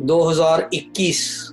2021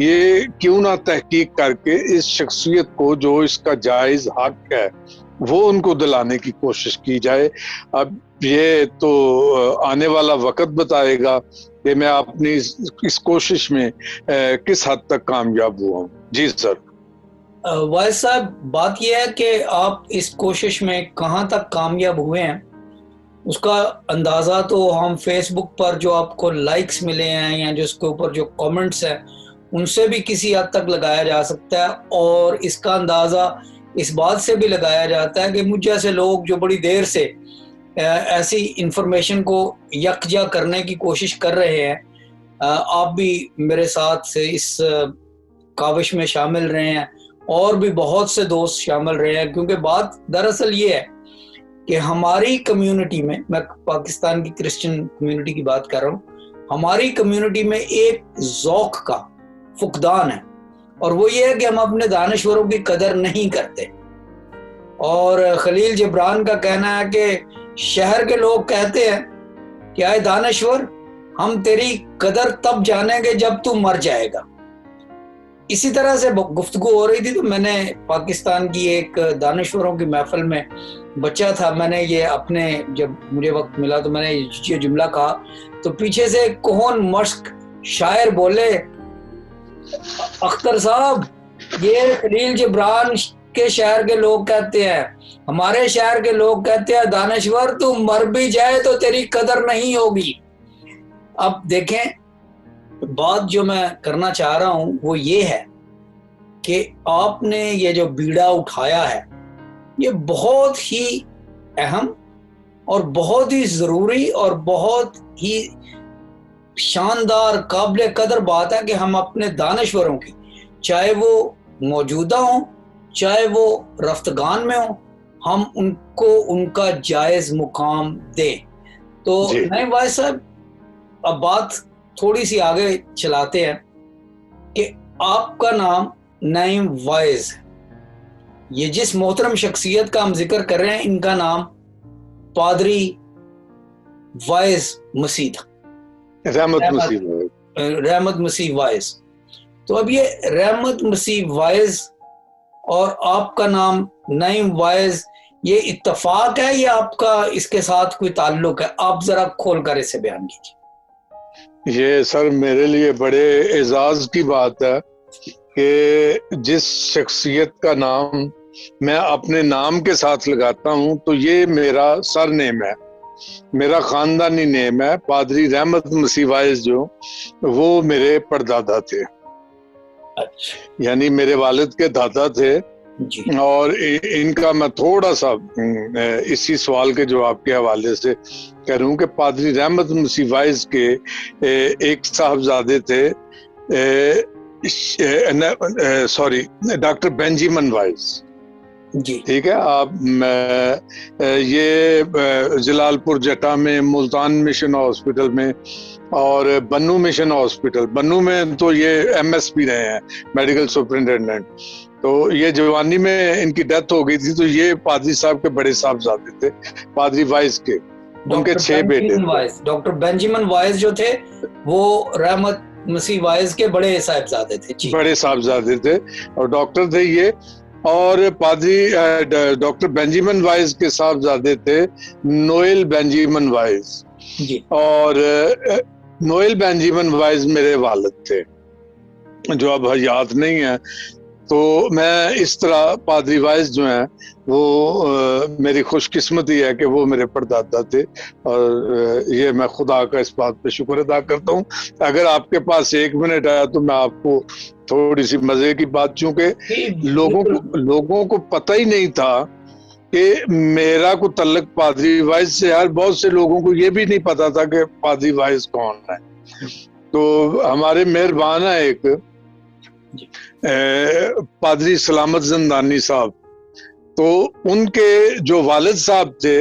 یہ کیوں نہ تحقیق کر کے اس شخصیت کو جو اس کا جائز حق ہے وہ ان کو دلانے کی کوشش کی جائے. اب یہ تو آنے والا وقت بتائے گا کہ میں اپنی اس کوشش میں کس حد تک کامیاب ہوا ہوں. جی سر. وائس صاحب، بات یہ ہے کہ آپ اس کوشش میں کہاں تک کامیاب ہوئے ہیں اس کا اندازہ تو ہم فیس بک پر جو آپ کو لائکس ملے ہیں یا جو اس کے اوپر جو کامنٹس ہیں ان سے بھی کسی حد تک لگایا جا سکتا ہے، اور اس کا اندازہ اس بات سے بھی لگایا جاتا ہے کہ مجھ جیسے لوگ جو بڑی دیر سے ایسی انفارمیشن کو یکجا کرنے کی کوشش کر رہے ہیں، آپ بھی میرے ساتھ سے اس کاوش میں شامل رہے ہیں، اور بھی بہت سے دوست شامل رہے ہیں. کیونکہ بات دراصل یہ ہے کہ ہماری کمیونٹی میں پاکستان کی کرسچن کمیونٹی کی بات کر رہا ہوں، ہماری کمیونٹی میں ایک ذوق کا فقدان ہے، اور وہ یہ ہے کہ ہم اپنے دانشوروں کی قدر نہیں کرتے. اور خلیل جبران کا کہنا ہے کہ شہر کے لوگ کہتے ہیں کہ اے دانشور، ہم تیری قدر تب جانیں گے جب تو مر جائے گا. اسی طرح سے گفتگو ہو رہی تھی تو میں نے پاکستان کی ایک دانشوروں کی محفل میں بچہ تھا، میں نے یہ اپنے جب مجھے وقت ملا تو میں نے یہ جملہ کہا تو پیچھے سے کون مشق شاعر بولے، اختر صاحب یہ خلیل جبران کے شہر کے لوگ کہتے ہیں، ہمارے شہر کے لوگ کہتے ہیں دانشور تو مر بھی جائے تو تیری قدر نہیں ہوگی. اب دیکھیں، بات جو میں کرنا چاہ رہا ہوں وہ یہ ہے کہ آپ نے یہ جو بیڑا اٹھایا ہے یہ بہت ہی اہم اور بہت ہی ضروری اور بہت ہی شاندار قابل قدر بات ہے کہ ہم اپنے دانشوروں کی، چاہے وہ موجودہ ہوں چاہے وہ رفتگان میں ہوں، ہم ان کو ان کا جائز مقام دیں. تو نہیں بھائی صاحب، اب بات تھوڑی سی آگے چلاتے ہیں کہ آپ کا نام نعیم وائز ہے. یہ جس محترم شخصیت کا ہم ذکر کر رہے ہیں ان کا نام پادری وائز مسیح تھا، رحمت مسیح وائز. تو اب یہ رحمت مسیح وائز اور آپ کا نام نعیم وائز، یہ اتفاق ہے یا آپ کا اس کے ساتھ کوئی تعلق ہے؟ آپ ذرا کھول کر اسے بیان کیجیے. یہ سر میرے لیے بڑے اعزاز کی بات ہے کہ جس شخصیت کا نام میں اپنے نام کے ساتھ لگاتا ہوں تو یہ میرا سر نیم ہے، میرا خاندانی نیم ہے. پادری رحمت مسیح وائز جو وہ میرے پردادا تھے، یعنی میرے والد کے دادا تھے. اور ان کا میں تھوڑا سا اسی سوال کے جواب کے حوالے سے کہہ رہا ہوں کہ پادری رحمت مسیح وائز کے ایک صاحبزادے تھے، ڈاکٹر بینجیمن وائز. ٹھیک ہے. آپ یہ جلال پور جٹا میں، ملتان مشن ہاسپٹل میں اور بنو مشن ہاسپٹل، بنو میں تو یہ ایم ایس پی رہے ہیں، میڈیکل سپرنٹینڈنٹ. تو یہ جوانی میں ان کی ڈیتھ ہو گئی تھی. تو یہ پادری صاحب کے بڑے صاحبزادے تھے، پادری وائز کے. ان کے 6 بیٹے تھے. ڈاکٹر بینجیمن وائز جو تھے وہ رحمت مسیح وائز کے بڑے صاحبزادے تھے. بڑے صاحبزادے تھے اور ڈاکٹر تھے یہ. اور پادری ڈاکٹر بینجیمن وائز کے صاحبزادے تھے نوئل بینجیمن وائز. اور نوئل بینجیمن وائز میرے والد تھے جو اب حیات نہیں ہے. تو میں اس طرح پادری وائز جو ہیں وہ میری خوش قسمتی ہے کہ وہ میرے پردادا تھے، اور یہ میں خدا کا اس بات پہ شکر ادا کرتا ہوں. اگر آپ کے پاس 1 منٹ آیا تو میں آپ کو تھوڑی سی مزے کی بات، چونکہ لوگوں کو پتہ ہی نہیں تھا کہ میرا کو تعلق پادری وائز سے. یار بہت سے لوگوں کو یہ بھی نہیں پتا تھا کہ پادری وائز کون ہے. تو ہمارے مہربان ہیں ایک پادری سلامت زندانی صاحب، تو ان کے جو والد صاحب تھے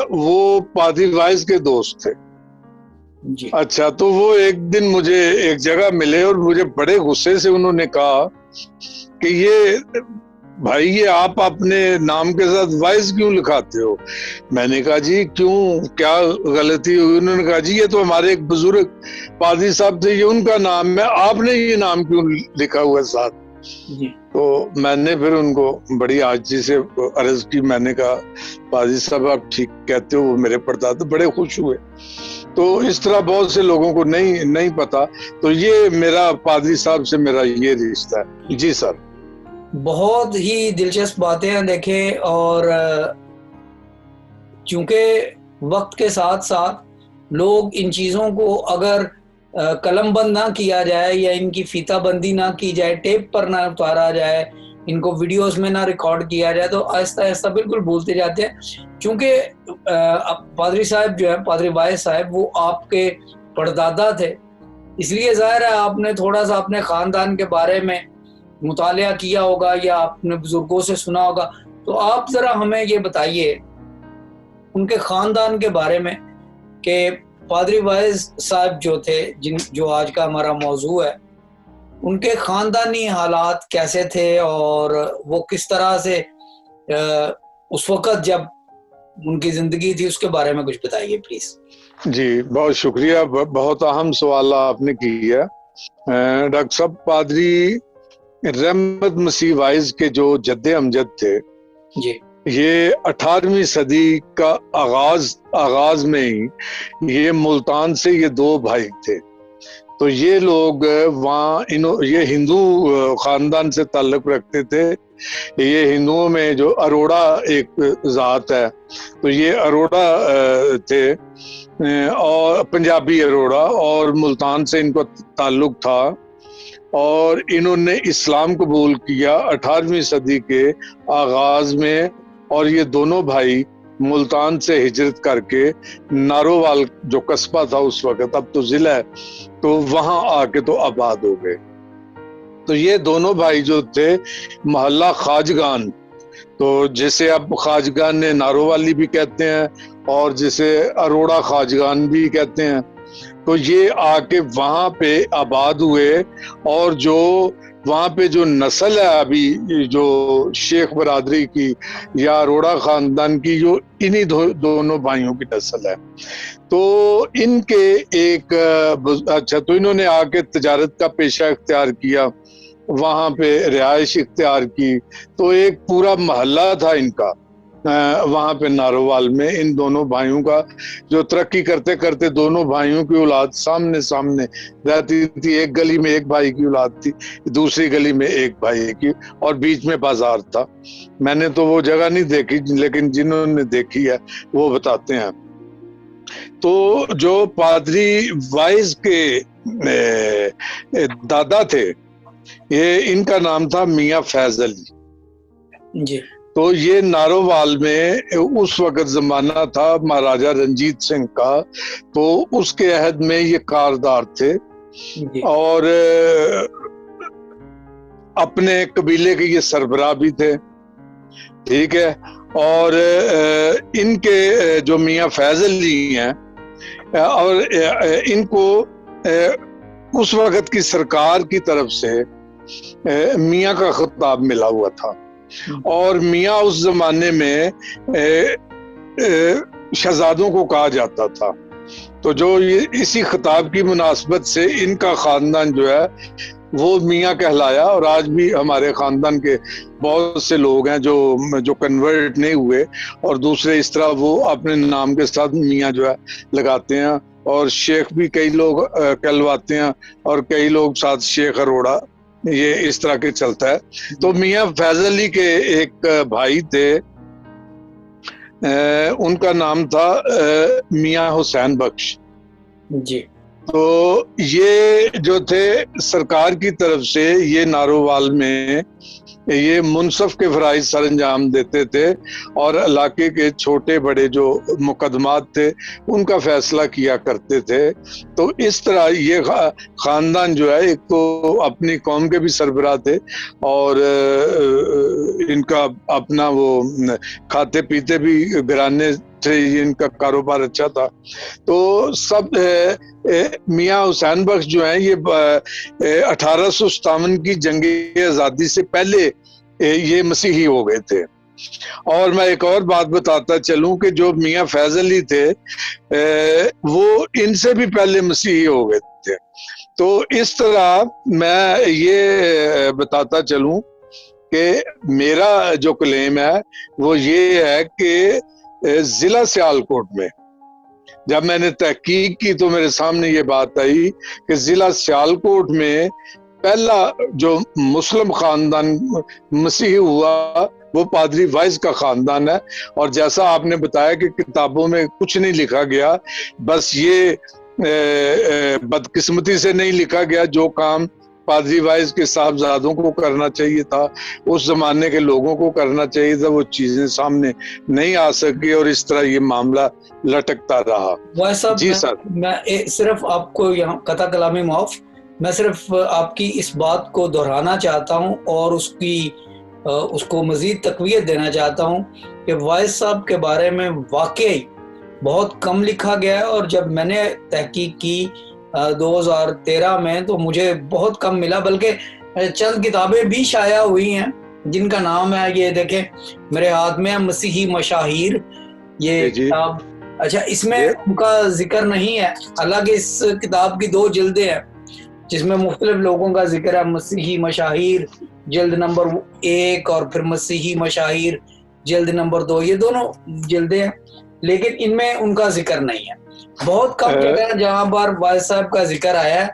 وہ پادری وائز کے دوست تھے. اچھا. تو وہ ایک دن مجھے ایک جگہ ملے اور مجھے بڑے غصے سے انہوں نے کہا کہ یہ بھائی یہ آپ اپنے نام کے ساتھ وائز کیوں لکھاتے ہو؟ میں نے کہا جی کیوں، کیا غلطی ہوئی؟ انہوں نے کہا جی یہ تو ہمارے ایک بزرگ پادری صاحب تھے، یہ ان کا نام ہے، آپ نے یہ نام کیوں لکھا ہوا ہے ساتھ؟ جی تو میں نے پھر ان کو بڑی عاجزی سے عرض کی، میں نے کہا پادری صاحب آپ ٹھیک کہتے ہو، وہ میرے پڑدادا، بڑے خوش ہوئے۔ تو اس طرح بہت سے لوگوں کو نہیں پتا، تو یہ میرا پادری صاحب سے میرا یہ رشتہ ہے۔ جی سر، بہت ہی دلچسپ باتیں ہیں دیکھیں، اور چونکہ وقت کے ساتھ ساتھ لوگ ان چیزوں کو اگر قلم بند نہ کیا جائے یا ان کی فیتہ بندی نہ کی جائے، ٹیپ پر نہ اتارا جائے، ان کو ویڈیوز میں نہ ریکارڈ کیا جائے، تو آہستہ آہستہ بالکل بھولتے جاتے ہیں۔ چونکہ پادری صاحب جو ہے، پادری وائس صاحب، وہ آپ کے پردادا تھے، اس لیے ظاہر ہے آپ نے تھوڑا سا اپنے خاندان کے بارے میں مطالعہ کیا ہوگا یا اپنے بزرگوں سے سنا ہوگا۔ تو آپ ذرا ہمیں یہ بتائیے ان کے خاندان کے بارے میں کہ پادری وائس صاحب جو تھے، جو آج کا ہمارا موضوع ہے، ان کے خاندانی حالات کیسے تھے اور وہ کس طرح سے اس وقت جب ان کی زندگی تھی اس کے بارے میں کچھ بتائیے پلیز۔ جی بہت شکریہ، بہت اہم سوال آپ نے کی ہے۔ ڈاکٹر صاحب، پادری رحمت مسیح وائز کے جو جد امجد تھے، جی یہ 18ویں صدی کا آغاز میں ہی یہ ملتان سے یہ دو بھائی تھے۔ تو یہ لوگ وہاں یہ ہندو خاندان سے تعلق رکھتے تھے۔ یہ ہندوؤں میں جو اروڑا ایک ذات ہے، تو یہ اروڑا تھے، اور پنجابی اروڑا، اور ملتان سے ان کو تعلق تھا، اور انہوں نے اسلام قبول کیا 18ویں صدی کے آغاز میں، اور یہ دونوں بھائی ملتان سے ہجرت کر کے نارووال جو قصبہ تھا اس وقت، اب تو ضلع ہے، تو وہاں آ کے تو آباد ہو گئے۔ تو یہ دونوں بھائی جو تھے محلہ خواجگان، تو جسے اب خواجگان نے نارووالی بھی کہتے ہیں اور جسے اروڑا خواجگان بھی کہتے ہیں، تو یہ آ کے وہاں پہ آباد ہوئے، اور جو وہاں پہ جو نسل ہے ابھی جو شیخ برادری کی یا اروڑا خاندان کی، جو انہی دونوں بھائیوں کی نسل ہے۔ تو ان کے ایک اچھا، تو انہوں نے آ کے تجارت کا پیشہ اختیار کیا، وہاں پہ رہائش اختیار کی، تو ایک پورا محلہ تھا ان کا وہاں پہ نارووال میں، ان دونوں بھائیوں کا، جو ترقی کرتے کرتے دونوں بھائیوں کی اولاد سامنے سامنے رہتی تھی۔ ایک گلی میں ایک بھائی کی اولاد تھی، دوسری گلی میں ایک بھائی کی، اور بیچ میں بازار تھا۔ میں نے تو وہ جگہ نہیں دیکھی، لیکن جنہوں نے دیکھی ہے وہ بتاتے ہیں۔ تو جو پادری وائز کے دادا تھے، یہ ان کا نام تھا میاں فیض علی۔ جی تو یہ نارووال میں اس وقت زمانہ تھا مہاراجہ رنجیت سنگھ کا، تو اس کے عہد میں یہ کاردار تھے، جی اور اپنے قبیلے کے یہ سربراہ بھی تھے، ٹھیک ہے۔ اور ان کے جو میاں فیض علی ہیں، اور ان کو اس وقت کی سرکار کی طرف سے میاں کا خطاب ملا ہوا تھا، اور میاں اس زمانے میں شہزادوں کو کہا جاتا تھا۔ تو جو اسی خطاب کی مناسبت سے ان کا خاندان جو ہے وہ میاں کہلایا، اور آج بھی ہمارے خاندان کے بہت سے لوگ ہیں جو کنورٹ نہیں ہوئے، اور دوسرے اس طرح وہ اپنے نام کے ساتھ میاں جو ہے لگاتے ہیں، اور شیخ بھی کئی لوگ کہلواتے ہیں، اور کئی لوگ ساتھ شیخ اروڑا، یہ اس طرح کے چلتا ہے۔ تو میاں فیض علی کے ایک بھائی تھے، ان کا نام تھا میاں حسین بخش۔ جی تو یہ جو تھے سرکار کی طرف سے یہ نارووال میں یہ منصف کے فرائض سر انجام دیتے تھے، اور علاقے کے چھوٹے بڑے جو مقدمات تھے ان کا فیصلہ کیا کرتے تھے۔ تو اس طرح یہ خاندان جو ہے ایک تو اپنی قوم کے بھی سربراہ تھے، اور ان کا اپنا وہ کھاتے پیتے بھی گھرانے تھے، ان کا کاروبار اچھا تھا۔ تو سب میاں حسین بخش جو ہیں یہ 1857 کی جنگ آزادی سے پہلے یہ مسیحی ہو گئے تھے. اور میں ایک اور بات بتاتا چلوں کہ جو میاں فیض علی تھے وہ ان سے بھی پہلے مسیحی ہو گئے تھے. تو اس طرح میں یہ بتاتا چلوں کہ میرا جو کلیم ہے وہ یہ ہے کہ ضلع سیالکوٹ میں جب میں نے تحقیق کی تو میرے سامنے یہ بات آئی کہ ضلع سیالکوٹ میں پہلا جو مسلم خاندان مسیحی ہوا وہ پادری وائس کا خاندان ہے. اور جیسا آپ نے بتایا کہ کتابوں میں کچھ نہیں لکھا گیا, بس یہ بدقسمتی سے نہیں لکھا گیا, جو کام پادری وائس کے صاحبزادوں کو کرنا چاہیے تھا, اس زمانے کے لوگوں کو کرنا چاہیے تھا, وہ چیزیں سامنے نہیں آ سکی اور اس طرح یہ معاملہ لٹکتا رہا. جی سر, میں صرف آپ کو یہاں قطع کلامی معاف, میں صرف آپ کی اس بات کو دہرانا چاہتا ہوں اور اس کو مزید تقویت دینا چاہتا ہوں کہ وائس صاحب کے بارے میں واقعی بہت کم لکھا گیا ہے, اور جب میں نے تحقیق کی 2013 میں تو مجھے بہت کم ملا, بلکہ چند کتابیں بھی شائع ہوئی ہیں جن کا نام ہے, یہ دیکھیں میرے ہاتھ میں مسیحی مشاہیر یہ کتاب. اچھا, اس میں ان کا ذکر نہیں ہے, حالانکہ اس کتاب کی 2 جلدیں ہیں جس میں مختلف لوگوں کا ذکر ہے. مسیحی مشاہیر جلد نمبر 1 اور پھر مسیحی مشاہیر جلد نمبر 2, یہ دونوں جلدیں ہیں, لیکن ان میں ان کا ذکر نہیں ہے. بہت کم جگہ ہے جہاں پر وائس صاحب کا ذکر آیا ہے.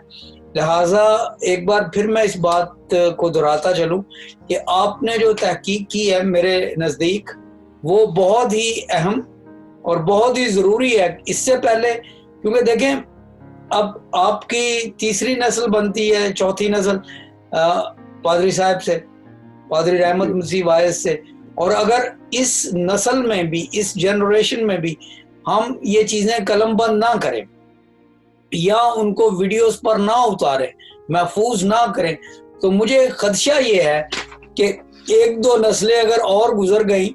لہٰذا ایک بار پھر میں اس بات کو دہراتا چلوں کہ آپ نے جو تحقیق کی ہے میرے نزدیک وہ بہت ہی اہم اور بہت ہی ضروری ہے. اس سے پہلے کیونکہ دیکھیں اب آپ کی تیسری نسل بنتی ہے, چوتھی نسل پادری صاحب سے, پادری رحمت مسیح وائس سے, اور اگر اس نسل میں بھی, اس جنریشن میں بھی ہم یہ چیزیں قلم بند نہ کریں یا ان کو ویڈیوز پر نہ اتاریں, محفوظ نہ کریں, تو مجھے خدشہ یہ ہے کہ 1-2 نسلیں اگر اور گزر گئیں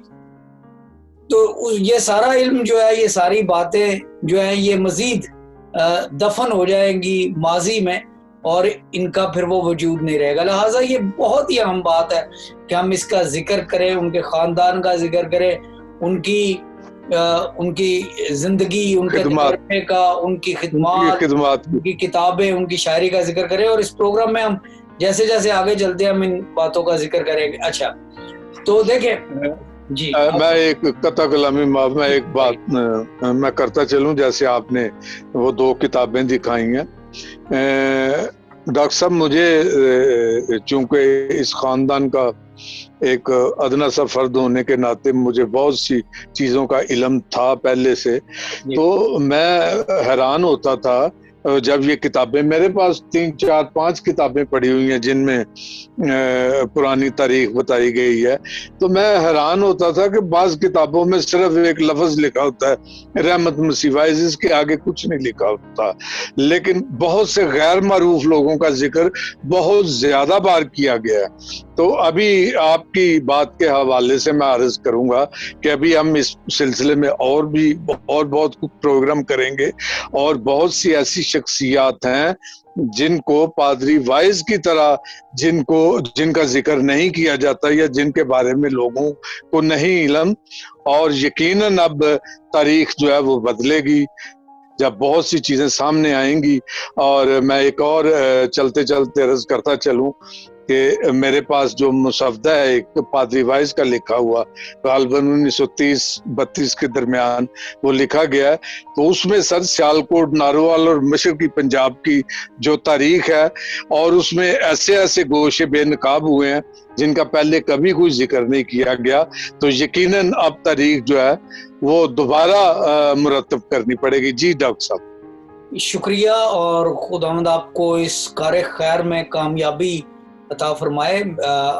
تو یہ سارا علم جو ہے, یہ ساری باتیں جو ہیں یہ مزید دفن ہو جائیں گی ماضی میں اور ان کا پھر وہ وجود نہیں رہے گا. لہٰذا یہ بہت ہی اہم بات ہے کہ ہم اس کا ذکر کریں, ان کے خاندان کا ذکر کریں, ان کی زندگی, ان کے تجربے کا, ان کی خدمات, ان کی کتابیں, ان کی شاعری کا ذکر کریں, اور اس پروگرام میں ہم جیسے جیسے آگے چلتے ہیں ہم ان باتوں کا ذکر کریں گے. اچھا, تو دیکھیں جی میں ایک قطع کلامی معاف میں ایک بات میں کرتا چلوں, جیسے آپ نے وہ 2 کتابیں دکھائی ہیں. ڈاکٹر صاحب مجھے چونکہ اس خاندان کا ایک ادنا سا فرد ہونے کے ناطے مجھے بہت سی چیزوں کا علم تھا پہلے سے, تو میں حیران ہوتا تھا جب یہ کتابیں میرے پاس 3, 4, 5 کتابیں پڑھی ہوئی ہیں جن میں پرانی تاریخ بتائی گئی ہے, تو میں حیران ہوتا تھا کہ بعض کتابوں میں صرف ایک لفظ لکھا ہوتا ہے رحمت مسیح وائس, اس کے آگے کچھ نہیں لکھا ہوتا, لیکن بہت سے غیر معروف لوگوں کا ذکر بہت زیادہ بار کیا گیا ہے. تو ابھی آپ کی بات کے حوالے سے میں عرض کروں گا کہ ابھی ہم اس سلسلے میں اور بہت کچھ پروگرام کریں گے, اور بہت سی ایسی شخصیات ہیں جن کو پادری وائس کی طرح جن کا ذکر نہیں کیا جاتا یا جن کے بارے میں لوگوں کو نہیں علم, اور یقیناً اب تاریخ جو ہے وہ بدلے گی جب بہت سی چیزیں سامنے آئیں گی. اور میں ایک اور چلتے چلتے عرض کرتا چلوں کہ میرے پاس جو مسودہ ہے ایک پادری وائس کا لکھا ہوا غالباً 1930-32 کے درمیان وہ لکھا گیا ہے, تو اس میں سر سیالکوٹ, نارووال اور مشرقی پنجاب کی جو تاریخ ہے, اور اس میں ایسے گوشے بے نقاب ہوئے ہیں جن کا پہلے کبھی کوئی ذکر نہیں کیا گیا, تو یقیناً اب تاریخ جو ہے وہ دوبارہ مرتب کرنی پڑے گی. جی ڈاکٹر صاحب شکریہ, اور خداوند آپ کو اس کار خیر میں کامیابی عطا فرمائے.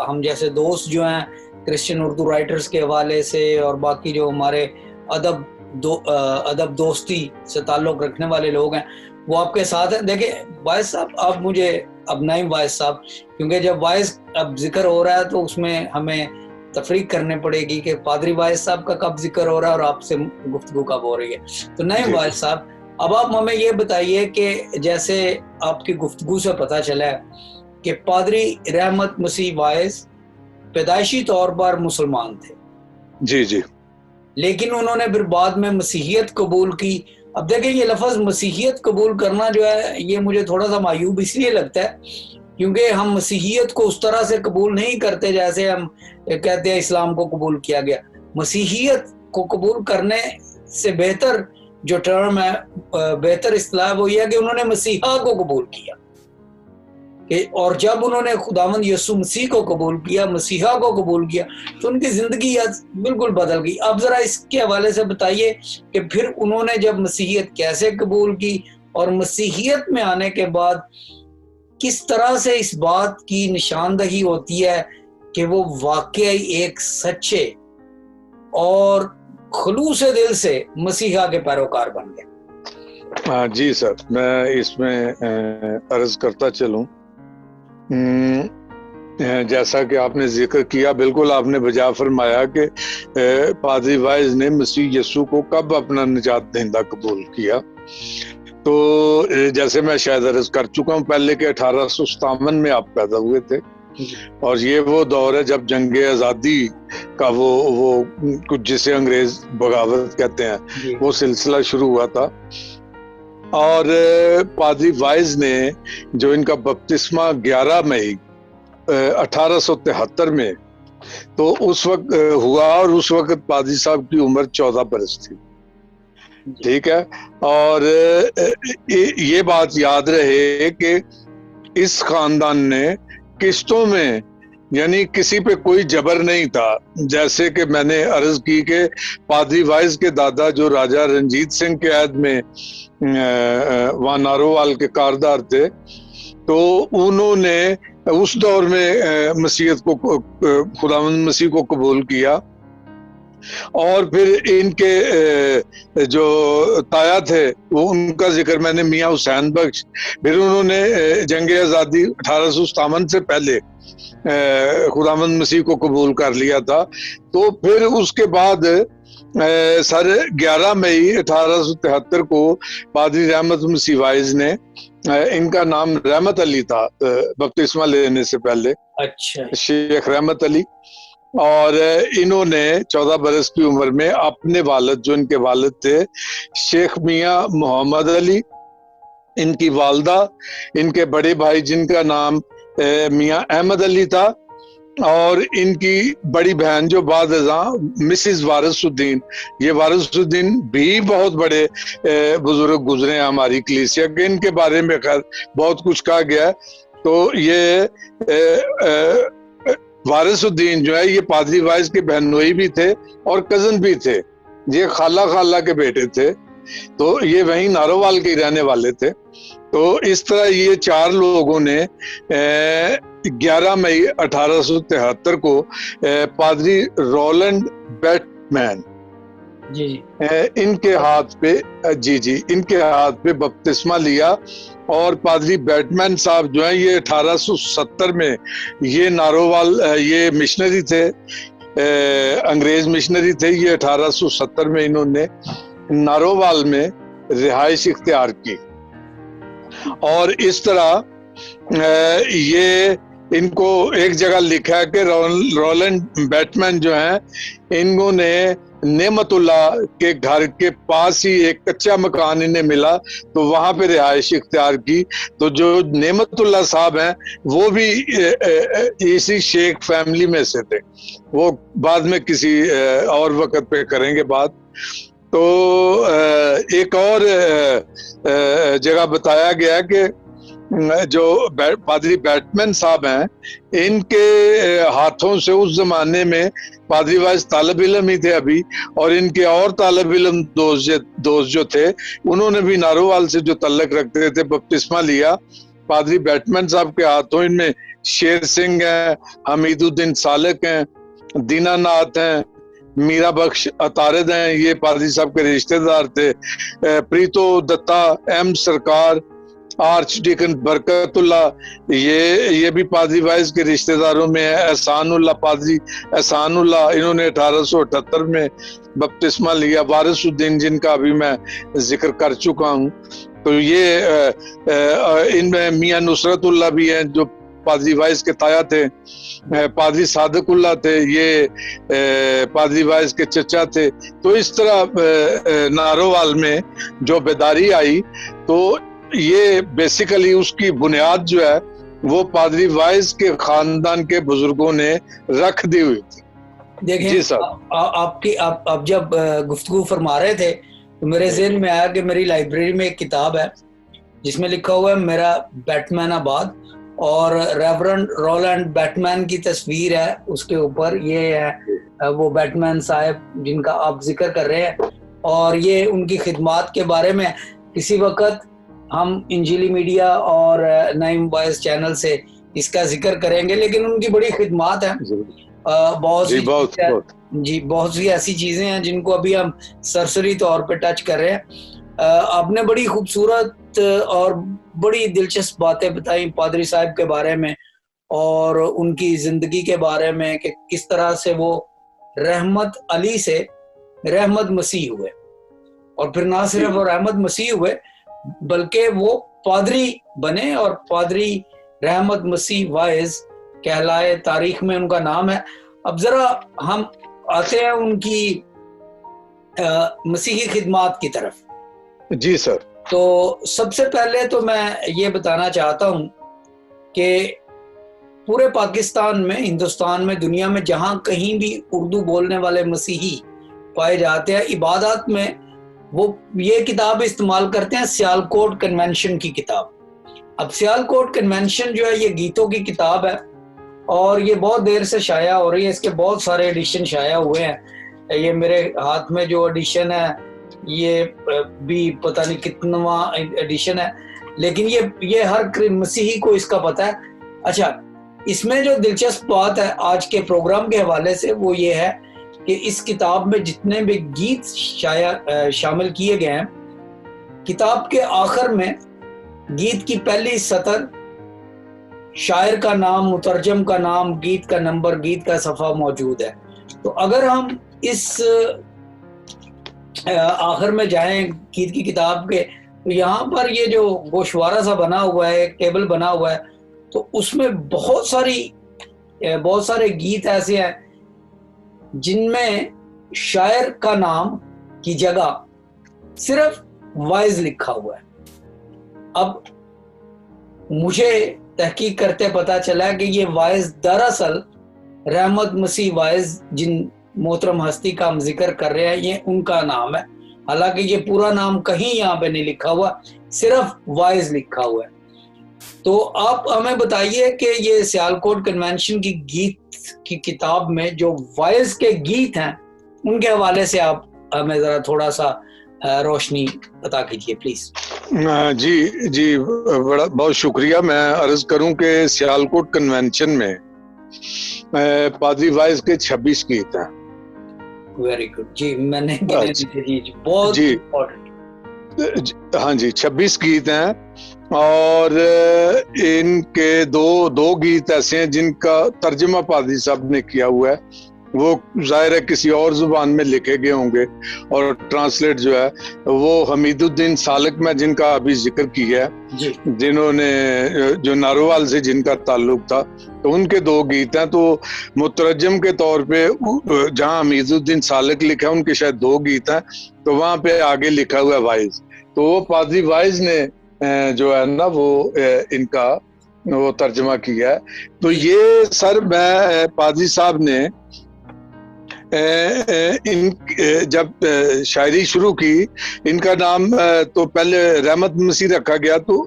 ہم جیسے دوست جو ہیں کرسچن اردو رائٹرز کے حوالے سے اور باقی جو ہمارے ادب دوستی سے تعلق رکھنے والے لوگ ہیں وہ آپ کے ساتھ ہیں. دیکھیں وائس صاحب, آپ مجھے اب نہیں وائس صاحب, کیونکہ جب وائس اب ذکر ہو رہا ہے تو اس میں ہمیں تفریق کرنے پڑے گی کہ پادری وائس صاحب کا کب ذکر ہو رہا ہے اور آپ سے گفتگو کب ہو رہی ہے. تو نہیں وائس صاحب, اب آپ ہمیں یہ بتائیے کہ جیسے آپ کی گفتگو سے پتہ چلا ہے کہ پادری رحمت مسیح وائس پیدائشی طور پر مسلمان تھے. جی جی. لیکن انہوں نے پھر بعد میں مسیحیت قبول کی. اب دیکھیں یہ لفظ مسیحیت قبول کرنا جو ہے یہ مجھے تھوڑا سا معیوب اس لیے لگتا ہے کیونکہ ہم مسیحیت کو اس طرح سے قبول نہیں کرتے جیسے ہم کہتے ہیں اسلام کو قبول کیا گیا. مسیحیت کو قبول کرنے سے بہتر جو ٹرم ہے, بہتر اصطلاح وہ یہ ہے کہ انہوں نے مسیحا کو قبول کیا. اور جب انہوں نے خداوند یسوع مسیح کو قبول کیا, مسیحا کو قبول کیا, تو ان کی زندگی بالکل بدل گئی. اب ذرا اس کے حوالے سے بتائیے کہ پھر انہوں نے جب مسیحیت کیسے قبول کی اور مسیحیت میں آنے کے بعد کس طرح سے اس بات کی نشاندہی ہوتی ہے کہ وہ واقعی ایک سچے اور خلوص دل سے مسیحا کے پیروکار بن گئے. جی سر, میں اس میں عرض کرتا چلوں. جیسا کہ آپ نے ذکر کیا, بالکل آپ نے بجا فرمایا کہ پادری وائز نے مسیح یسوع کو کب اپنا نجات دہندہ قبول کیا. تو جیسے میں شاید عرض کر چکا ہوں پہلے کہ 1857 میں آپ پیدا ہوئے تھے, اور یہ وہ دور ہے جب جنگ آزادی کا وہ کچھ جسے انگریز بغاوت کہتے ہیں وہ سلسلہ شروع ہوا تھا. اور پادری وائز نے جو ان کا بپتسمہ 11 مئی 1873 میں تو اس وقت ہوا, اور اس وقت پادری صاحب کی عمر 14 برس تھی. ٹھیک ہے, اور یہ بات یاد رہے کہ اس خاندان نے قسطوں میں, یعنی کسی پہ کوئی جبر نہیں تھا. جیسے کہ میں نے عرض کی کہ پادری وائز کے دادا جو راجہ رنجیت سنگھ کے عہد میں وہاں نارووال کے کاردار تھے, تو انہوں نے اس دور میں مسیحیت کو, خداوند مسیح کو قبول کیا. اور پھر ان کے جو تایا تھے وہ ان کا ذکر میں نے میاں حسین بخش, پھر انہوں نے جنگ آزادی 1857 سے پہلے خداوند مسیح کو قبول کر لیا تھا. تو پھر اس کے بعد سر 11 مئی 1873 کو پادری رحمت مسیح وائز نے, ان کا نام رحمت علی تھا بپتسمہ لینے سے پہلے, اچھا, شیخ رحمت علی, اور انہوں نے 14 برس کی عمر میں اپنے والد, جو ان کے والد تھے شیخ میاں محمد علی, ان کی والدہ, ان کے بڑے بھائی جن کا نام میاں احمد علی تھا, اور ان کی بڑی بہن جو بعد ازاں مسز وارث الدین, یہ وارث الدین بھی بہت بڑے بزرگ گزرے ہیں ہماری کلیسیا کے, ان کے بارے میں خیر بہت کچھ کہا گیا ہے. تو یہ وارث الدین جو ہے یہ پادری وائز کے بہنوئی بھی تھے اور کزن بھی تھے, یہ خالہ کے بیٹے تھے, تو یہ وہیں نارووال کے رہنے والے تھے. تو اس طرح یہ 4 لوگوں نے 11 مئی 1873 کو پادری رولنڈ بیٹمین ان کے ہاتھ پہ ان کے ہاتھ پہ بپتسمہ لیا. اور پادری بیٹمین صاحب جو ہیں یہ 1870 میں یہ نارووال, یہ مشنری تھے, انگریز مشنری تھے. یہ 1870 میں انہوں نے نارووال میں رہائش اختیار کی, اور اس طرح یہ ان کو ایک جگہ لکھا ہے کہ رولنڈ بیٹمین جو ہیں انہوں نے نعمت اللہ کے گھر کے پاس ہی ایک کچا مکان انہیں ملا, تو وہاں پہ رہائش اختیار کی. تو جو نعمت اللہ صاحب ہیں وہ بھی اسی شیخ فیملی میں سے تھے, وہ بعد میں کسی اور وقت پہ کریں گے بات. تو ایک اور جگہ بتایا گیا کہ جو پادری بیٹمین صاحب ہیں ان کے ہاتھوں سے اس زمانے میں پادری وائز طالب علم ہی تھے ابھی, اور ان کے اور طالب علم دوست جو تھے انہوں نے بھی نارووال سے جو تعلق رکھتے تھے بپتسمہ لیا. پادری بیٹمین صاحب کے ہاتھوں ان میں شیر سنگھ ہیں, حمید الدین سالک ہیں, دینا ناتھ ہیں, میرا بخش اطارد ہیں, یہ پادری صاحب کے رشتہ دار تھے, پریتو دتا ایم سرکار, آرچ ڈیکن برکت اللہ, یہ بھی پادری وائز کے رشتہ داروں میں ہے. احسان اللہ, پادری احسان اللہ, انہوں نے 1878 میں بپتسمہ لیا. وارث الدین جن کا ابھی میں ذکر کر چکا ہوں, تو یہ ان میں میاں نصرت اللہ بھی ہیں جو پادری وائس کے تایا تھے، پادری صادق اللہ تھے، یہ پادری وائس کے چچا تھے. تو اس طرح نارووال میں جو بیداری آئی تو یہ بیسیکلی اس کی بنیاد جو ہے وہ پادری وائس کے خاندان کے بزرگوں نے رکھ دی ہوئی تھی. دیکھیں جی صاحب، آپ جب گفتگو فرما رہے تھے تو میرے ذہن میں آیا کہ میری لائبریری میں ایک کتاب ہے جس میں لکھا ہوا ہے میرا بیٹمین آباد، اور ریورنڈ رولینڈ بیٹمین کی تصویر ہے اس کے اوپر. یہ ہے وہ بیٹمین صاحب جن کا آپ ذکر کر رہے ہیں، اور یہ ان کی خدمات کے بارے میں کسی وقت ہم انجیلی میڈیا اور نعیم وائس چینل سے اس کا ذکر کریں گے. لیکن ان کی بڑی خدمات ہیں، بہت سی ایسی چیزیں ہیں جن کو ابھی ہم سرسری طور پہ ٹچ کر رہے ہیں. آپ نے بڑی خوبصورت اور بڑی دلچسپ باتیں بتائیں پادری صاحب کے بارے میں اور ان کی زندگی کے بارے میں کہ کس طرح سے وہ رحمت علی سے رحمت مسیح ہوئے، اور پھر نہ صرف وہ رحمت مسیح ہوئے بلکہ وہ پادری بنے، اور پادری رحمت مسیح وائز کہلائے، تاریخ میں ان کا نام ہے. اب ذرا ہم آتے ہیں ان کی مسیحی خدمات کی طرف. جی سر. تو سب سے پہلے تو میں یہ بتانا چاہتا ہوں کہ پورے پاکستان میں، ہندوستان میں، دنیا میں جہاں کہیں بھی اردو بولنے والے مسیحی پائے جاتے ہیں، عبادات میں وہ یہ کتاب استعمال کرتے ہیں، سیالکوٹ کنونشن کی کتاب. اب سیالکوٹ کنونشن جو ہے یہ گیتوں کی کتاب ہے اور یہ بہت دیر سے شائع ہو رہی ہے. اس کے بہت سارے ایڈیشن شائع ہوئے ہیں. یہ میرے ہاتھ میں جو ایڈیشن ہے یہ بھی پتہ نہیں کتنواں ایڈیشن ہے، لیکن یہ ہر مسیحی کو اس کا پتہ ہے. اچھا، اس میں جو دلچسپ بات ہے آج کے پروگرام کے حوالے سے وہ یہ ہے کہ اس کتاب میں جتنے بھی گیت شامل کیے گئے ہیں، کتاب کے آخر میں گیت کی پہلی سطر، شاعر کا نام، مترجم کا نام، گیت کا نمبر، گیت کا صفحہ موجود ہے. تو اگر ہم اس آخر میں جائیں گیت کی کتاب کے، تو یہاں پر یہ جو گوشوارہ سا بنا ہوا ہے، ایک ٹیبل بنا ہوا ہے، تو اس میں بہت سارے گیت ایسے ہیں جن میں شاعر کا نام کی جگہ صرف وائز لکھا ہوا ہے. اب مجھے تحقیق کرتے پتا چلا کہ یہ وائز دراصل رحمت مسیح وائز جن محترم ہستی کا ہم ذکر کر رہے ہیں یہ ان کا نام ہے. حالانکہ یہ پورا نام کہیں یہاں پہ نہیں لکھا ہوا، صرف وائز لکھا ہوا ہے. تو آپ ہمیں بتائیے کہ یہ سیالکوٹ کنونشن کی گیت کی کتاب میں جو وائز کے گیت ہیں ان کے حوالے سے آپ ہمیں ذرا تھوڑا سا روشنی عطا کیجیے پلیز. جی بہت شکریہ. میں عرض کروں کہ سیالکوٹ کنونشن میں پادری وائز کے 26 گیت ہیں. Very good. جی میں نے بہت ہاں جی 26 گیت ہیں، اور ان کے دو گیت ایسے ہیں جن کا ترجمہ پادری صاحب نے کیا ہوا ہے. وہ ظاہر ہے کسی اور زبان میں لکھے گئے ہوں گے، اور ٹرانسلیٹ جو ہے وہ حمید الدین سالک میں جن کا ابھی ذکر کیا ہے، جنہوں نے جو نارووال سے جن کا تعلق تھا، تو ان کے 2 گیت ہیں. تو مترجم کے طور پہ جہاں حمید الدین سالک لکھا ان کے شاید 2 گیت ہیں، تو وہاں پہ آگے لکھا ہوا ہے وائز. تو وہ پادری وائز نے جو ہے نا وہ ان کا وہ ترجمہ کیا ہے. تو یہ سر میں پادری صاحب نے جب شاعری شروع کی، ان کا نام تو پہلے رحمت مسیح رکھا گیا، تو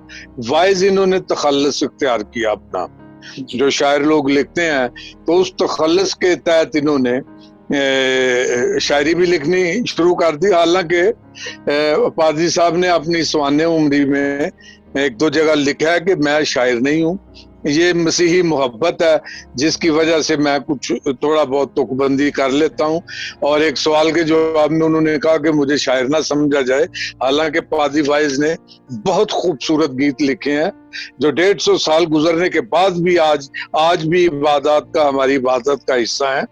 وائز انہوں نے تخلص اختیار کیا اپنا. جو شاعر لوگ لکھتے ہیں تو اس تخلص کے تحت انہوں نے شاعری بھی لکھنی شروع کر دی. حالانکہ پادری صاحب نے اپنی سوانح عمری میں 1-2 جگہ لکھا ہے کہ میں شاعر نہیں ہوں، یہ مسیحی محبت ہے جس کی وجہ سے میں کچھ تھوڑا بہت تک بندی کر لیتا ہوں. اور ایک سوال کے جواب میں انہوں نے کہا کہ مجھے شاعر نہ سمجھا جائے. حالانکہ پادری وائز نے بہت خوبصورت گیت لکھے ہیں جو 150 سال گزرنے کے بعد بھی آج بھی عبادات کا، ہماری عبادت کا حصہ ہیں.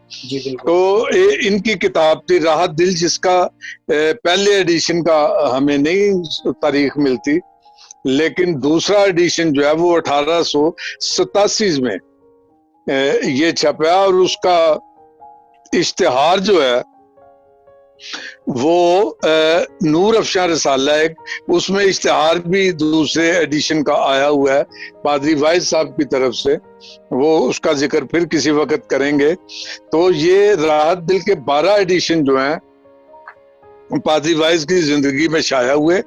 تو ان کی کتاب تھی راحت دل، جس کا پہلے ایڈیشن کا ہمیں نہیں تاریخ ملتی، لیکن دوسرا ایڈیشن جو ہے وہ 1887 میں یہ چھپا، اور اس کا اشتہار جو ہے وہ نور افشاں رسالہ ہے، اس میں اشتہار بھی دوسرے ایڈیشن کا آیا ہوا ہے پادری وائز صاحب کی طرف سے، وہ اس کا ذکر پھر کسی وقت کریں گے۔ تو یہ راحت دل کے 12 ایڈیشن جو ہیں پادری وائز کی زندگی میں شائع ہوئے۔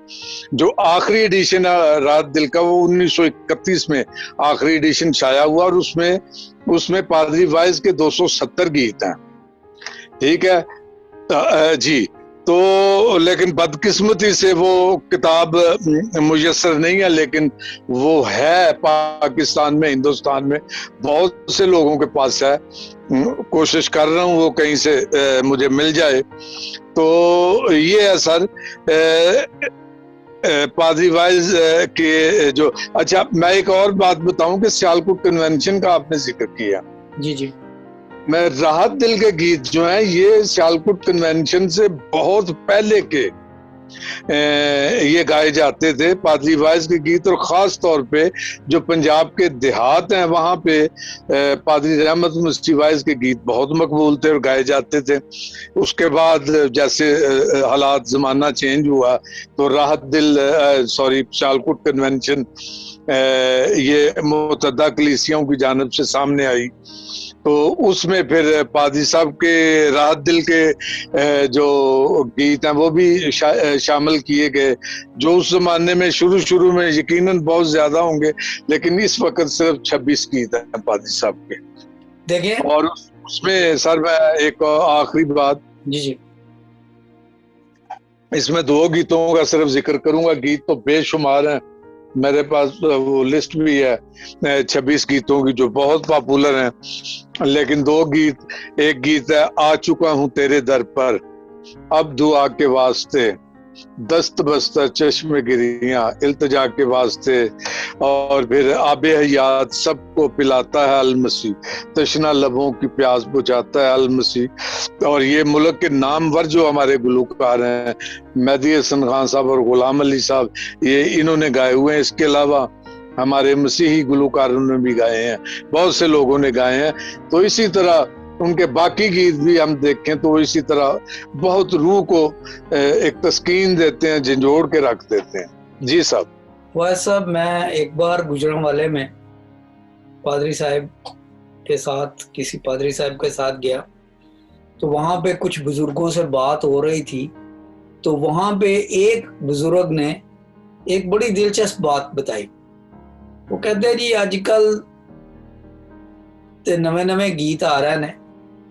جو آخری ایڈیشن راحت دل کا وہ 1931 میں آخری ایڈیشن شائع ہوا، اور اس میں پادری وائز کے 270 گیت ہیں، ٹھیک ہے جی۔ تو لیکن بدقسمتی سے وہ کتاب میسر نہیں ہے، لیکن وہ ہے پاکستان میں، ہندوستان میں بہت سے لوگوں کے پاس ہے، کوشش کر رہا ہوں وہ کہیں سے مجھے مل جائے۔ تو یہ ہے سر پادری وائز کے جو، اچھا میں ایک اور بات بتاؤں کہ سیالکوٹ کنونشن کا آپ نے ذکر کیا، جی جی، میں راحت دل کے گیت جو ہیں یہ سیالکوٹ کنونشن سے بہت پہلے کے یہ گائے جاتے تھے پادری وائز کے گیت، اور خاص طور پہ جو پنجاب کے دیہات ہیں وہاں پہ پادری رحمت مسیح وائز کے گیت بہت مقبول تھے اور گائے جاتے تھے۔ اس کے بعد جیسے حالات زمانہ چینج ہوا تو راحت دل سیالکوٹ کنونشن یہ متحدہ کلیسیوں کی جانب سے سامنے آئی، تو اس میں پھر پادری صاحب کے راحت دل کے جو گیت ہیں وہ بھی شامل کیے گئے، جو اس زمانے میں شروع میں یقیناً بہت زیادہ ہوں گے، لیکن اس وقت صرف 26 گیت ہیں پادری صاحب کے دیکھیں۔ اور اس میں سر میں ایک آخری بات، جی جی، اس میں 2 گیتوں کا صرف ذکر کروں گا، گیت تو بے شمار ہیں، میرے پاس وہ لسٹ بھی ہے 26 گیتوں کی جو بہت پاپولر ہیں، لیکن 2 گیت، ایک گیت ہے آ چکا ہوں تیرے در پر، اب دعا کے واسطے، دست بستر چشم گریاں التجا کے واسطے، اور پھر آب حیات سب کو پلاتا ہے المسیح، تشنا لبوں کی پیاس بجھاتا ہے المسیح۔ اور یہ ملک کے نامور جو ہمارے گلوکار ہیں مہدی حسن خان صاحب اور غلام علی صاحب، یہ انہوں نے گائے ہوئے ہیں، اس کے علاوہ ہمارے مسیحی گلوکاروں نے بھی گائے ہیں، بہت سے لوگوں نے گائے ہیں۔ تو اسی طرح ان کے باقی گیت بھی ہم دیکھیں تو اسی طرح بہت روح کو ایک تسکین دیتے ہیں، جھنجھوڑ کے رکھ دیتے ہیں۔ جی صاحب۔ وائس صاحب، میں ایک بار گجران والے میں پادری صاحب کے ساتھ، کسی پادری صاحب کے ساتھ گیا، تو وہاں پہ کچھ بزرگوں سے بات ہو رہی تھی، تو وہاں پہ ایک بزرگ نے ایک بڑی دلچسپ بات بتائی۔ وہ کہتے ہیں جی اج کل تے نویں گیت آ رہے ہیں،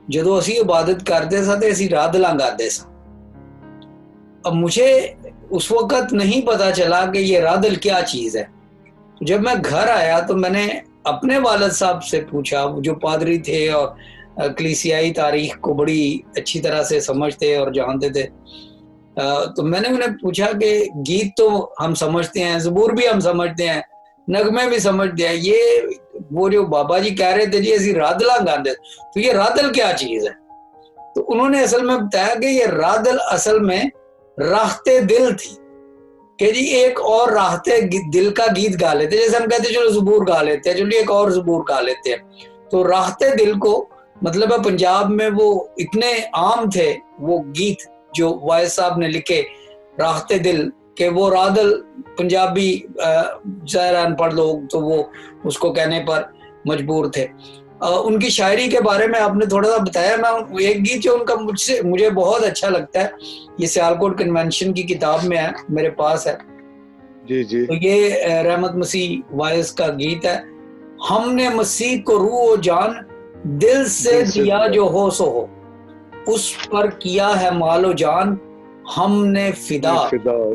جدو اسی عبادت کرتے سا تے اسی رادلاں گاتے سا۔ اب مجھے اس وقت نہیں پتا چلا کہ یہ رادل کیا چیز ہے۔ جب میں گھر آیا تو میں نے اپنے والد صاحب سے پوچھا، جو پادری تھے اور کلیسیائی تاریخ کو بڑی اچھی طرح سے سمجھتے اور جانتے تھے، تو میں نے انہیں پوچھا کہ گیت تو ہم سمجھتے ہیں، زبور بھی ہم سمجھتے ہیں، نغمے بھی سمجھتے ہیں، یہ وہ جو بابا جی کہہ رہے تھے جی اسی رادلاں گاندے، تو یہ رادل کیا چیز ہے؟ تو انہوں نے اصل میں بتایا کہ یہ رادل اصل میں راحتے دل تھی، کہ جی ایک اور راحتے دل کا گیت گا لیتے، جیسے ہم کہتے ہیں چلو زبور گا لیتے ہیں، چلو ایک اور زبور گا لیتے ہیں۔ تو راحتے دل کو مطلب ہے پنجاب میں وہ اتنے عام تھے وہ گیت جو وائس صاحب نے لکھے راحتے دل، کہ وہ رادل پنجابی ظاہر ان پڑھ لوگ تو وہ اس کو کہنے پر مجبور تھے۔ ان کی شاعری کے بارے میں آپ نے تھوڑا سا بتایا، میں ایک گیت جو ان کا مجھے بہت اچھا لگتا ہے، یہ سیالکوٹ کنونشن کی کتاب میں ہے، میرے پاس ہے، جی جی، تو یہ رحمت مسیح وائز کا گیت ہے۔ ہم نے مسیح کو روح و جان دل سے دیا جو ہو سو ہو، اس پر کیا ہے مال و جان ہم نے فدا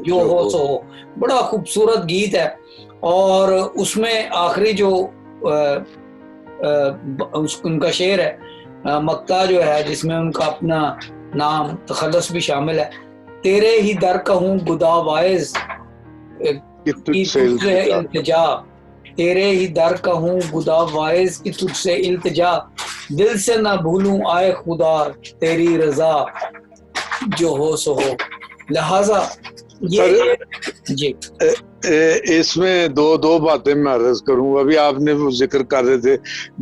جو ہو سو ہو۔ بڑا خوبصورت گیت ہے، اور اس میں آخری جو ان کا شعر ہے مقطع جو ہے، جس میں ان کا اپنا نام تخلص بھی شامل ہے، تیرے ہی در کا ہوں گدا وائز کی تجھ سے التجا، تیرے ہی در کا ہوں گدا وائز کی تجھ سے التجا، دل سے نہ بھولوں آئے خدا تیری رضا جو ہو سو ہو۔ لہذا یہ جی اس میں دو باتیں میں عرض کروں. ابھی آپ نے وہ ذکر کر رہے تھے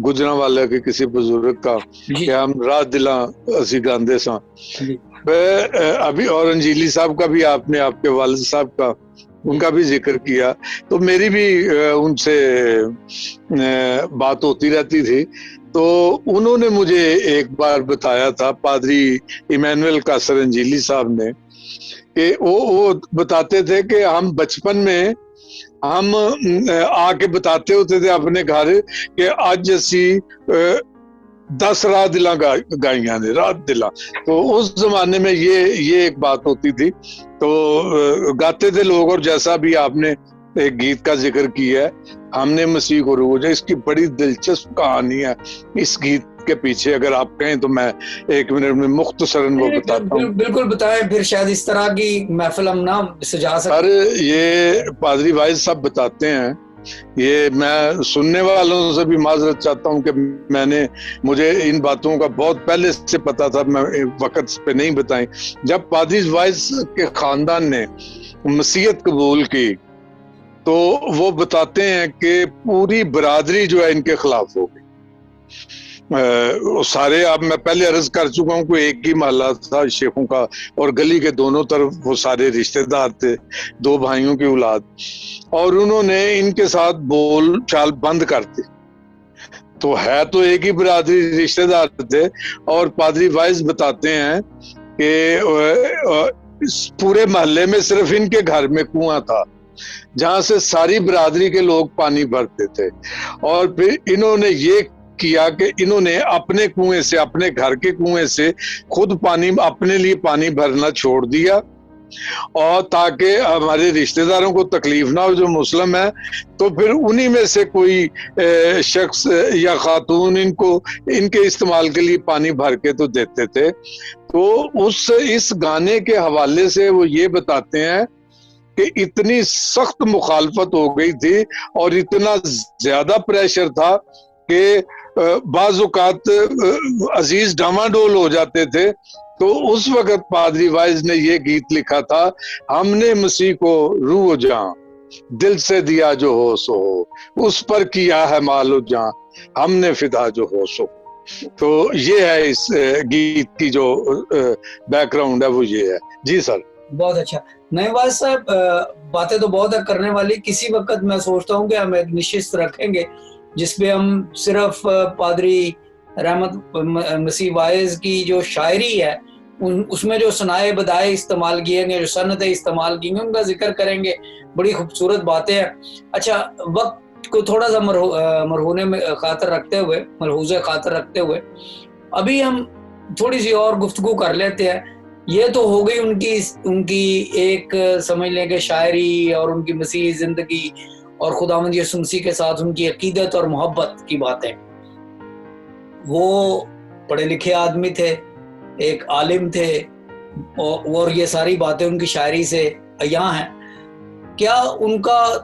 گجرانوالے کے کسی بزرگ کا جی کہ ہم رات دلاں اسی گاندے ساں. جی ابھی اور انجیلی صاحب کا بھی آپ نے آپ کے والد صاحب کا ان کا بھی ذکر کیا, تو میری بھی ان سے بات ہوتی رہتی تھی. تو انہوں نے مجھے ایک بار بتایا تھا, پادری ایمینول قاصر انجیلی صاحب نے, کہ وہ بتاتے تھے کہ ہم بچپن میں ہم آ کے بتاتے ہوتے تھے اپنے گھر کہ آج اسی 10 رات دلاں گائیاں نے, رات دلاں. تو اس زمانے میں یہ ایک بات ہوتی تھی, تو گاتے تھے لوگ. اور جیسا بھی آپ نے ایک گیت کا ذکر کیا ہے, ہم نے مسیح کو روجا, اس کی بڑی دلچسپ کہانی ہے اس گیت کے پیچھے. اگر آپ کہیں تو میں 1 منٹ میں مختصراً وہ بتاتا ہوں. بالکل بتائیں, پھر شاید اس طرح کی محفل ہم نہ سجا سکتے. سر یہ پادری واعظ صاحب بتاتے ہیں, یہ میں سننے والوں سے بھی معذرت چاہتا ہوں کہ مجھے ان باتوں کا بہت پہلے سے پتا تھا, میں وقت پہ نہیں بتائیں. جب پادری واعظ کے خاندان نے مسیحیت قبول کی تو وہ بتاتے ہیں کہ پوری برادری جو ہے ان کے خلاف ہو گئی. سارے, اب میں پہلے عرض کر چکا ہوں, کوئی ایک ہی محلہ تھا شیخوں کا, اور گلی کے دونوں طرف وہ سارے رشتہ دار تھے, 2 بھائیوں کی اولاد, اور انہوں نے ان کے ساتھ بول چال بند کر دی. تو ہے تو ایک ہی برادری, رشتہ دار تھے. اور پادری واعظ بتاتے ہیں کہ پورے محلے میں صرف ان کے گھر میں کنواں تھا جہاں سے ساری برادری کے لوگ پانی بھرتے تھے. اور پھر انہوں نے یہ کیا کہ انہوں نے اپنے کنویں سے, اپنے گھر کے کنویں سے خود پانی, اپنے لیے پانی بھرنا چھوڑ دیا, اور تاکہ ہمارے رشتہ داروں کو تکلیف نہ ہو جو مسلم ہے. تو پھر انہی میں سے کوئی شخص یا خاتون ان کے استعمال کے لیے پانی بھر کے تو دیتے تھے. تو اس گانے کے حوالے سے وہ یہ بتاتے ہیں کہ اتنی سخت مخالفت ہو گئی تھی اور اتنا زیادہ پریشر تھا کہ بعض اوقات عزیز ڈاماڈول ہو جاتے تھے. تو اس وقت پادری واعظ نے یہ گیت لکھا تھا, ہم نے مسیح کو روح جاں دل سے دیا جو ہو سو ہو, اس پر کیا ہے مال و جاں ہم نے فدا جو ہو سو. تو یہ ہے اس گیت کی جو بیک گراؤنڈ ہے وہ یہ ہے. جی سر. بہت اچھا. نہیں واعظ صاحب, باتیں تو بہت ہے کرنے والی. کسی وقت میں سوچتا ہوں کہ ہم ایک نشست رکھیں گے جس پہ ہم صرف پادری رحمت مسیح واعظ کی جو شاعری ہے اس میں جو صنائع بدائع استعمال کیے گے, جو صنعتیں استعمال کی گے, ان کا ذکر کریں گے. بڑی خوبصورت باتیں ہیں. اچھا, وقت کو تھوڑا سا مرہونے میں خاطر رکھتے ہوئے, ملحوظے خاطر رکھتے ہوئے, ابھی ہم تھوڑی سی اور گفتگو کر لیتے ہیں. یہ تو ہو گئی ان کی ایک سمجھ لیں کہ شاعری اور ان کی مسیحی زندگی اور خداوند یسوع مسیح کے ساتھ ان کی عقیدت اور محبت کی باتیں. وہ پڑھے لکھے آدمی تھے, ایک عالم تھے, اور یہ ساری باتیں ان کی شاعری سے عیاں ہیں. کیا ان کا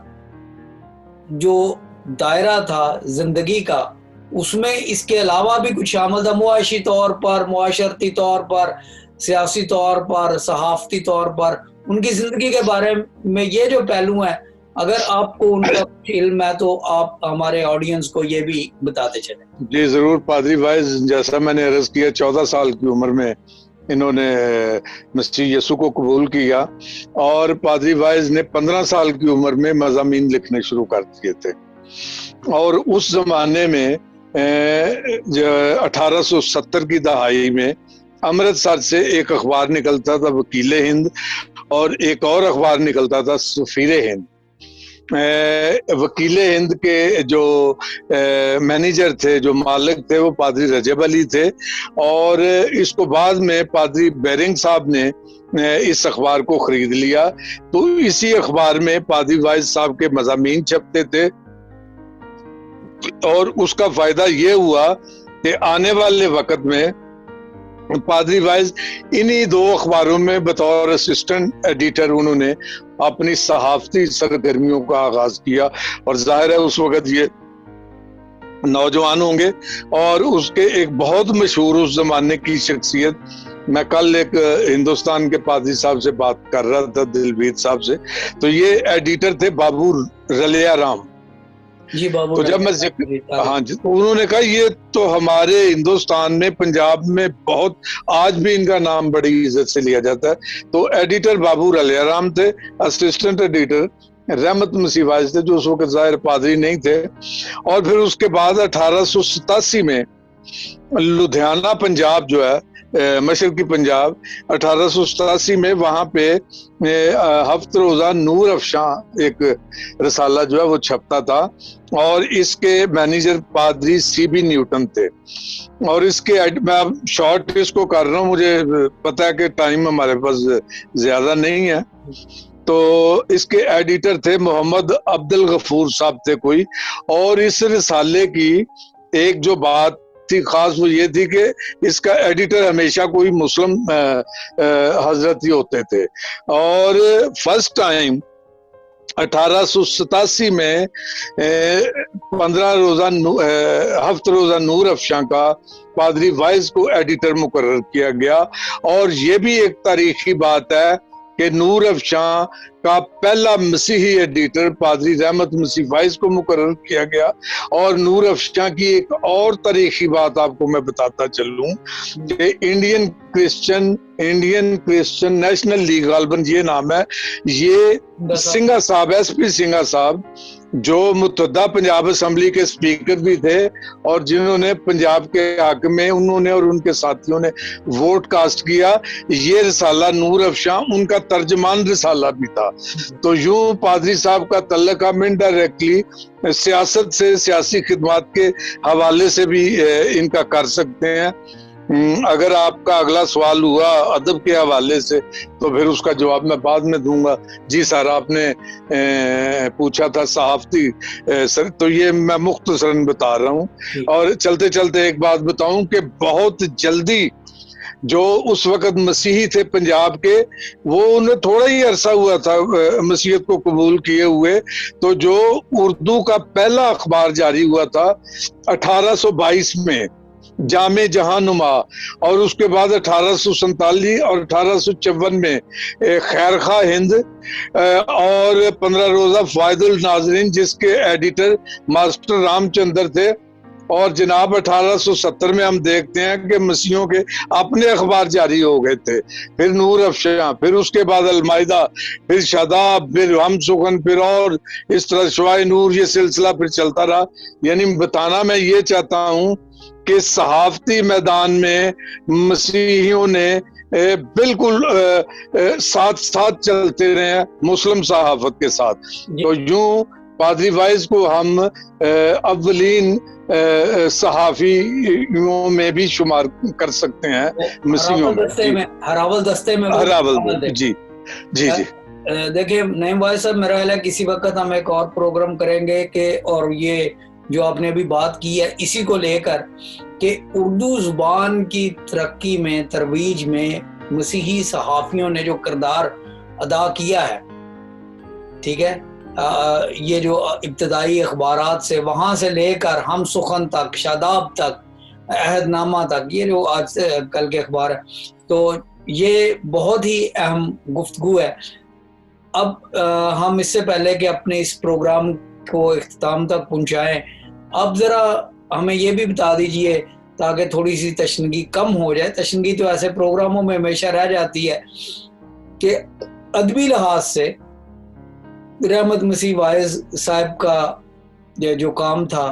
جو دائرہ تھا زندگی کا, اس میں اس کے علاوہ بھی کچھ شامل تھا؟ معاشی طور پر, معاشرتی طور پر, سیاسی طور پر, صحافتی طور پر, ان کی زندگی کے بارے میں یہ جو پہلو ہیں, اگر آپ کو ان کا علم ہے تو آپ ہمارے آڈینس کو یہ بھی بتاتے چلیں. جی ضرور. پادری واعظ جیسا میں نے عرض کیا 14 سال کی عمر میں انہوں نے مسیح یسوع کو قبول کیا, اور پادری واعظ نے 15 سال کی عمر میں مضامین لکھنے شروع کر دیے تھے. اور اس زمانے میں 1870 کی دہائی میں امرتسر سے ایک اخبار نکلتا تھا وکیل ہند, اور ایک اور اخبار نکلتا تھا سفیر ہند. وکیل ہند کے جو مینیجر تھے, جو مالک تھے, وہ پادری رجب علی تھے, اور اس کو بعد میں پادری بیرنگ صاحب نے اس اخبار کو خرید لیا. تو اسی اخبار میں پادری واعظ صاحب کے مضامین چھپتے تھے, اور اس کا فائدہ یہ ہوا کہ آنے والے وقت میں پادری واعظ انہی 2 اخباروں میں بطور اسسٹنٹ ایڈیٹر انہوں نے اپنی صحافتی سرگرمیوں کا آغاز کیا. اور ظاہر ہے اس وقت یہ نوجوان ہوں گے, اور اس کے ایک بہت مشہور اس زمانے کی شخصیت میں کل ایک ہندوستان کے پادری صاحب سے بات کر رہا تھا، دلبیت صاحب سے، تو یہ ایڈیٹر تھے بابو رلیا رام جی بابو تو جب میں ہاں جی، تو انہوں نے کہا یہ تو ہمارے ہندوستان میں پنجاب میں بہت آج بھی ان کا نام بڑی عزت سے لیا جاتا ہے. تو ایڈیٹر بابو رلیا رام تھے، اسسٹنٹ ایڈیٹر رحمت مسیح وائز تھے جو اس وقت ظاہر پادری نہیں تھے. اور پھر اس کے بعد 1887 میں لدھیانہ پنجاب جو ہے مشرقی پنجاب، 1887 میں وہاں پہ ہفت روزہ نور افشاں ایک رسالہ جو ہے وہ چھپتا تھا، اور اس کے مینیجر پادری سی بی نیوٹن تھے. اور اس کے میں اب شارٹ اس کو کر رہا ہوں، مجھے پتا ہے کہ ٹائم ہمارے پاس زیادہ نہیں ہے. تو اس کے ایڈیٹر تھے محمد عبد الغفور صاحب تھے کوئی. اور اس رسالے کی ایک جو بات تھی خاص وہ یہ تھی کہ اس کا ایڈیٹر ہمیشہ کوئی مسلم حضرت ہی ہوتے تھے. اور فرسٹ ٹائم 1887 میں 15 روزہ ہفت روزہ نور افشاں کا پادری وائز کو ایڈیٹر مقرر کیا گیا. اور یہ بھی ایک تاریخی بات ہے کہ نور افشاں کا پہلا مسیحی ایڈیٹر پادری رحمت مسیح وائز کو مقرر کیا گیا. اور نور افشاں کی ایک اور تاریخی بات آپ کو میں بتاتا چلوں کہ انڈین کرسچن نیشنل لیگ غالباً یہ نام ہے، یہ سنگھا صاحب ایس پی سنگھا صاحب جو متحدہ پنجاب اسمبلی کے اسپیکر بھی تھے اور جنہوں نے پنجاب کے حق میں انہوں نے اور ان کے ساتھیوں نے ووٹ کاسٹ کیا، یہ رسالہ نور افشاں ان کا ترجمان رسالہ بھی تھا. تو یوں پادری صاحب کا تعلق ہم انڈائریکٹلی سیاست سے، سیاسی خدمات کے حوالے سے بھی ان کا کر سکتے ہیں. اگر آپ کا اگلا سوال ہوا ادب کے حوالے سے تو پھر اس کا جواب میں بعد میں دوں گا. جی سر، آپ نے پوچھا تھا صحافتی سر، تو یہ میں مختصراً بتا رہا ہوں. اور چلتے چلتے ایک بات بتاؤں کہ بہت جلدی جو اس وقت مسیحی تھے پنجاب کے، وہ انہیں تھوڑا ہی عرصہ ہوا تھا مسیحیت کو قبول کیے ہوئے، تو جو اردو کا پہلا اخبار جاری ہوا تھا 1822 میں جامع جہاں نما، اور اس کے بعد 1847 اور 1854 میں خیر خواہ ہند، اور 15 روزہ فائد الناظرین جس کے ایڈیٹر ماسٹر رام چندر تھے. اور جناب 1870 میں ہم دیکھتے ہیں کہ مسیحیوں کے اپنے اخبار جاری ہو گئے تھے. پھر نور افشاں، پھر اس کے بعد المائدہ، پھر شاداب، پھر ہم سخن، پھر اور اس طرح شعاع نور، یہ سلسلہ پھر چلتا رہا. یعنی بتانا میں یہ چاہتا ہوں کہ صحافتی میدان میں مسیحیوں نے بالکل ساتھ ساتھ چلتے رہے ہیں مسلم صحافت کے ساتھ. تو یوں پادری وائز کو ہم اولین صحافیوں میں بھی شمار کر سکتے ہیں مسیحیوں میں. ہراول دستے میں جی جی جی. دیکھیں نعیم بھائی صاحب، میرا خیال ہے کسی وقت ہم ایک اور پروگرام کریں گے کہ، اور یہ جو آپ نے ابھی بات کی ہے اسی کو لے کر کہ اردو زبان کی ترقی میں، ترویج میں مسیحی صحافیوں نے جو کردار ادا کیا ہے، ٹھیک ہے، یہ جو ابتدائی اخبارات سے وہاں سے لے کر ہم سخن تک، شاداب تک، عہد نامہ تک، یہ جو آج سے کل کے اخبار ہے، تو یہ بہت ہی اہم گفتگو ہے. اب ہم اس سے پہلے کہ اپنے اس پروگرام کو اختتام تک پہنچائیں، اب ذرا ہمیں یہ بھی بتا دیجئے تاکہ تھوڑی سی تشنگی کم ہو جائے. تشنگی تو ایسے پروگراموں میں ہمیشہ رہ جاتی ہے کہ ادبی لحاظ سے رحمت مسیح وائز صاحب کا جو کام تھا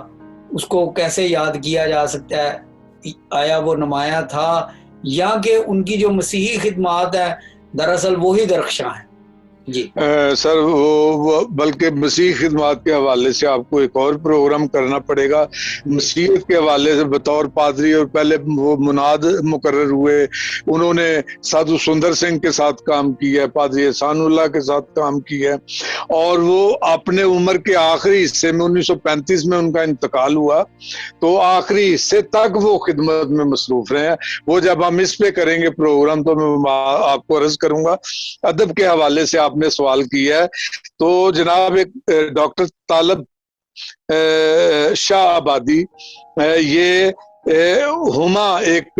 اس کو کیسے یاد کیا جا سکتا ہے، آیا وہ نمایاں تھا یا کہ ان کی جو مسیحی خدمات ہیں دراصل وہی درخشاں ہیں. جی سر، وہ بلکہ مسیح خدمات کے حوالے سے آپ کو ایک اور پروگرام کرنا پڑے گا. مسیحیت کے حوالے سے بطور پادری، اور پہلے وہ مناد مقرر ہوئے، انہوں نے سادھو سندر سنگھ کے ساتھ کام کیا ہے، پادری احسان اللہ کے ساتھ کام کیا ہے، اور وہ اپنے عمر کے آخری حصے میں 1935 میں ان کا انتقال ہوا، تو آخری حصے تک وہ خدمت میں مصروف رہے ہیں. وہ جب ہم اس پہ کریں گے پروگرام تو میں آپ کو عرض کروں گا. ادب کے حوالے سے آپ نے سوال کیا ہے، تو جناب ایک ڈاکٹر طالب شاہ آبادی، یہ ہما ایک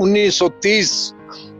1930